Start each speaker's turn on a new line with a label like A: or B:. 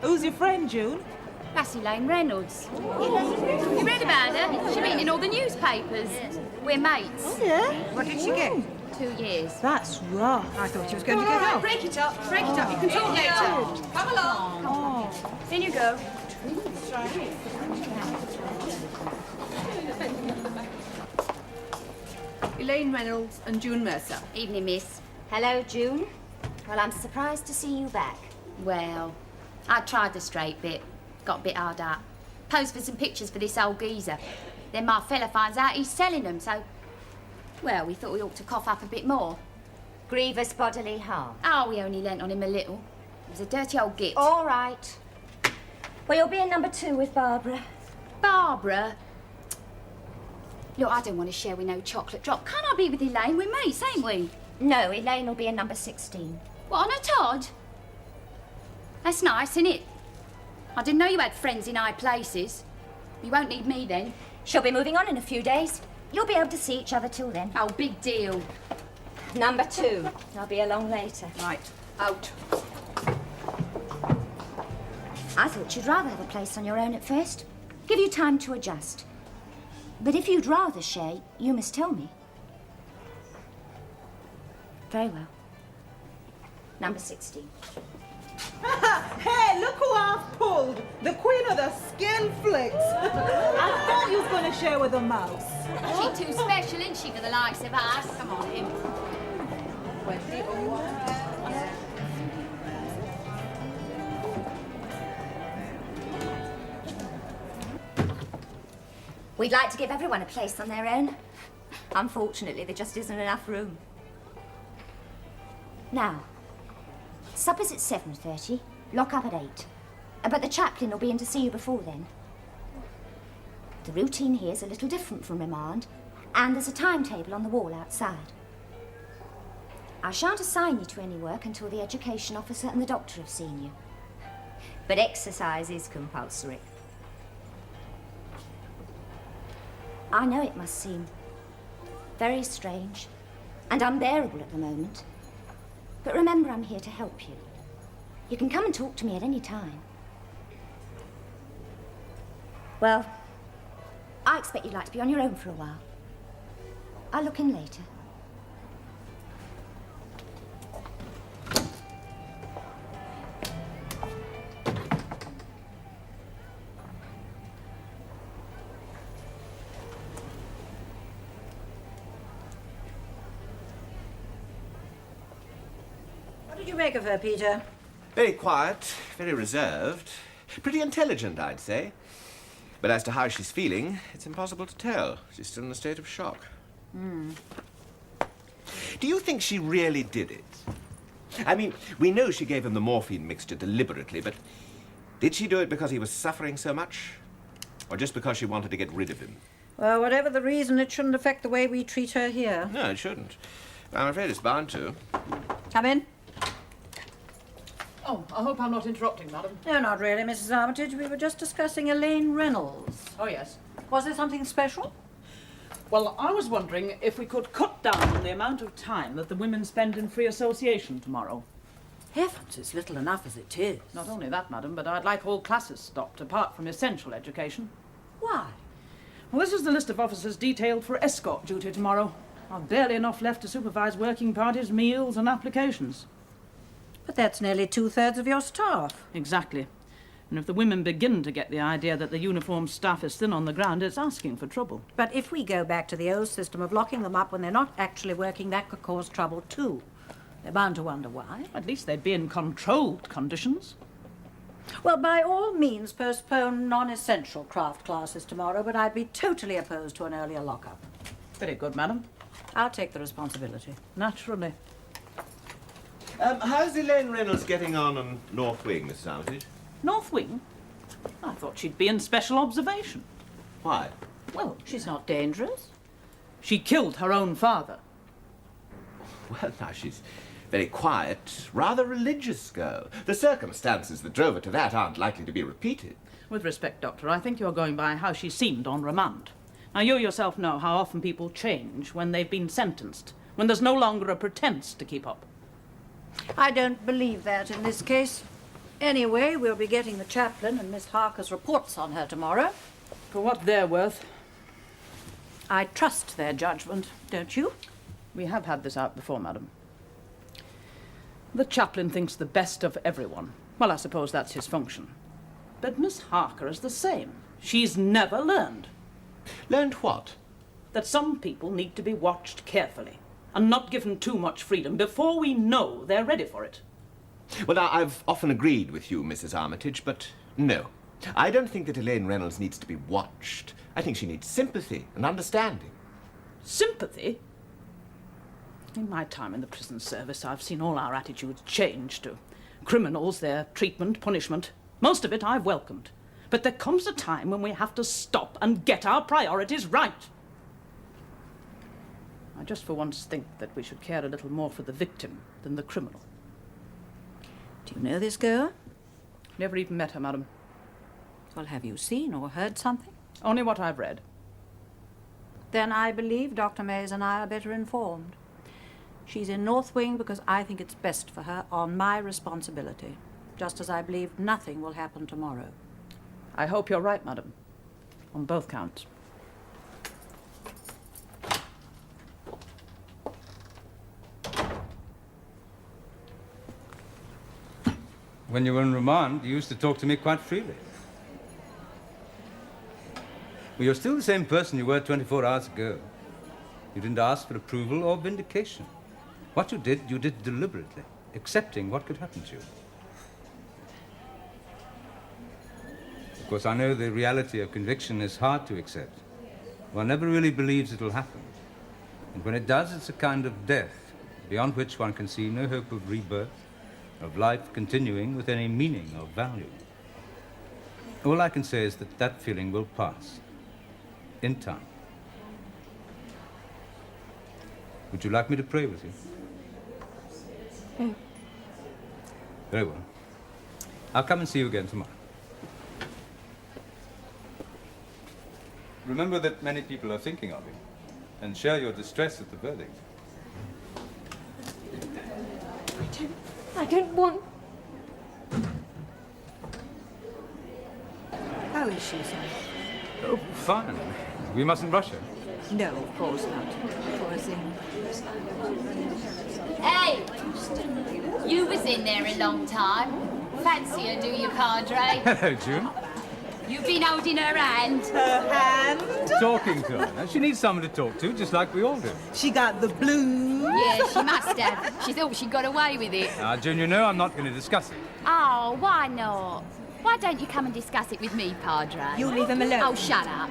A: Who's your friend, June?
B: That's Elaine Reynolds. You read about her? She's been in all the newspapers. We're mates.
A: Oh, yeah?
C: What did she get?
B: 2 years.
A: That's rough.
C: I thought she was going to get out.
D: Break it up. Break it up. You can talk later. Come along.
A: Oh.
D: In you go. Elaine Reynolds and June Mercer.
B: Evening, miss.
E: Hello, June. Well, I'm surprised to see you back.
B: Well, I tried the straight bit. Got a bit hard up. Posed for some pictures for this old geezer. Then my fella finds out he's selling them, so... Well, we thought we ought to cough up a bit more.
E: Grievous bodily harm.
B: Oh, we only lent on him a little. He was a dirty old git.
E: All right. Well, you'll be in number 2 with Barbara.
B: Barbara? Look, I don't want to share with no chocolate drop. Can't I be with Elaine? We're mates, ain't we?
E: No, Elaine will be in number 16.
B: What, on a Todd? That's nice, isn't it? I didn't know you had friends in high places. You won't need me then.
E: She'll be moving on in a few days. You'll be able to see each other till then.
B: Oh, big deal.
E: Number 2. I'll be along later.
D: Right. Out.
E: I thought you'd rather have a place on your own at first. Give you time to adjust. But if you'd rather share, you must tell me. Very well. Number 16.
A: Hey, look who I've pulled. The queen of the skin flicks. I thought you was going to share with a mouse.
B: She's too special, isn't she, for the likes of us? Come on, him.
E: We'd like to give everyone a place on their own. Unfortunately, there just isn't enough room. Now, supper's at 7:30, lock up at 8. But the chaplain will be in to see you before then. The routine here is a little different from remand, and there's a timetable on the wall outside. I shan't assign you to any work until the education officer and the doctor have seen you. But exercise is compulsory. I know it must seem very strange and unbearable at the moment. But remember, I'm here to help you. You can come and talk to me at any time. Well, I expect you'd like to be on your own for a while. I'll look in later.
C: What did you make of her, Peter?
F: Very quiet, very reserved. Pretty intelligent, I'd say. But as to how she's feeling, it's impossible to tell. She's still in a state of shock. Do you think she really did it? I mean, we know she gave him the morphine mixture deliberately, but did she do it because he was suffering so much? Or just because she wanted to get rid of him?
C: Well, whatever the reason, it shouldn't affect the way we treat her here.
F: No, it shouldn't. I'm afraid it's bound to.
C: Come in.
D: Oh, I hope I'm not interrupting, madam.
C: No, not really, Mrs. Armitage. We were just discussing Elaine Reynolds.
D: Oh, yes.
C: Was there something special?
G: Well, I was wondering if we could cut down on the amount of time that the women spend in free association tomorrow.
C: Heavens, it's little enough as it is.
G: Not only that, madam, but I'd like all classes stopped, apart from essential education.
C: Why?
G: Well, this is the list of officers detailed for escort duty tomorrow. I've barely enough left to supervise working parties, meals and applications.
C: But that's nearly 2/3 of your staff.
G: Exactly. And if the women begin to get the idea that the uniformed staff is thin on the ground, it's asking for trouble.
C: But if we go back to the old system of locking them up when they're not actually working, that could cause trouble too. They're bound to wonder why.
G: At least they'd be in controlled conditions.
C: Well, by all means, postpone non-essential craft classes tomorrow, but I'd be totally opposed to an earlier lockup.
G: Very good, madam.
C: I'll take the responsibility.
G: Naturally.
F: How's Elaine Reynolds getting on North Wing, Mrs. Armitage?
G: North Wing? I thought she'd be in special observation.
F: Why?
G: Well,
C: She's not dangerous.
G: she killed her own father.
F: Well, now, she's very quiet, rather religious girl. The circumstances that drove her to that aren't likely to be repeated.
G: With respect, Doctor, I think you're going by how she seemed on remand. Now, you yourself know how often people change when they've been sentenced, when there's no longer a pretense to keep up.
C: I don't believe that in this case. Anyway, we'll be getting the chaplain and Miss Harker's reports on her tomorrow.
G: For what they're worth.
C: I trust their judgment, don't you?
G: We have had this out before, madam. The chaplain thinks the best of everyone. Well, I suppose that's his function. But Miss Harker is the same. She's never learned.
F: Learned what?
G: That some people need to be watched carefully and not given too much freedom before we know they're ready for it.
F: Well, now, I've often agreed with you, Mrs. Armitage, but no. I don't think that Elaine Reynolds needs to be watched. I think she needs sympathy and understanding.
G: Sympathy? In my time in the prison service, I've seen all our attitudes change to criminals, their treatment, punishment. Most of it I've welcomed. But there comes a time when we have to stop and get our priorities right. I just for once think that we should care a little more for the victim than the criminal.
C: Do you know this girl?
G: Never even met her, madam.
C: Well, have you seen or heard something?
G: Only what I've read.
C: Then I believe Dr. Mays and I are better informed. She's in North Wing because I think it's best for her on my responsibility, just as I believe nothing will happen tomorrow.
G: I hope you're right, madam. On both counts.
H: When you were in remand, you used to talk to me quite freely. Well, you're still the same person you were 24 hours ago. You didn't ask for approval or vindication. What you did deliberately, accepting what could happen to you. Of course, I know the reality of conviction is hard to accept. One never really believes it'll happen. And when it does, it's a kind of death, beyond which one can see no hope of rebirth, of life continuing with any meaning or value. All I can say is that that feeling will pass, in time. Would you like me to pray with you?
E: No.
H: Very well. I'll come and see you again tomorrow. Remember that many people are thinking of you, and share your distress at the verdict.
E: I don't want...
A: How is she, sir?
H: Oh, fine. We mustn't rush her.
A: No, of course not. Poor thing.
B: Hey! You was in there a long time. Fancy her, do you, Padre?
H: Hello, June.
B: You've been holding her hand.
A: Her hand?
H: Talking to her. Now, she needs someone to talk to, just like we all do.
A: She got the blues.
B: Yeah, she must have. She thought she got away with it.
H: June, you know I'm not going to discuss it.
B: Oh, why not? Why don't you come and discuss it with me, Padre?
A: You leave him alone.
B: Oh, shut up.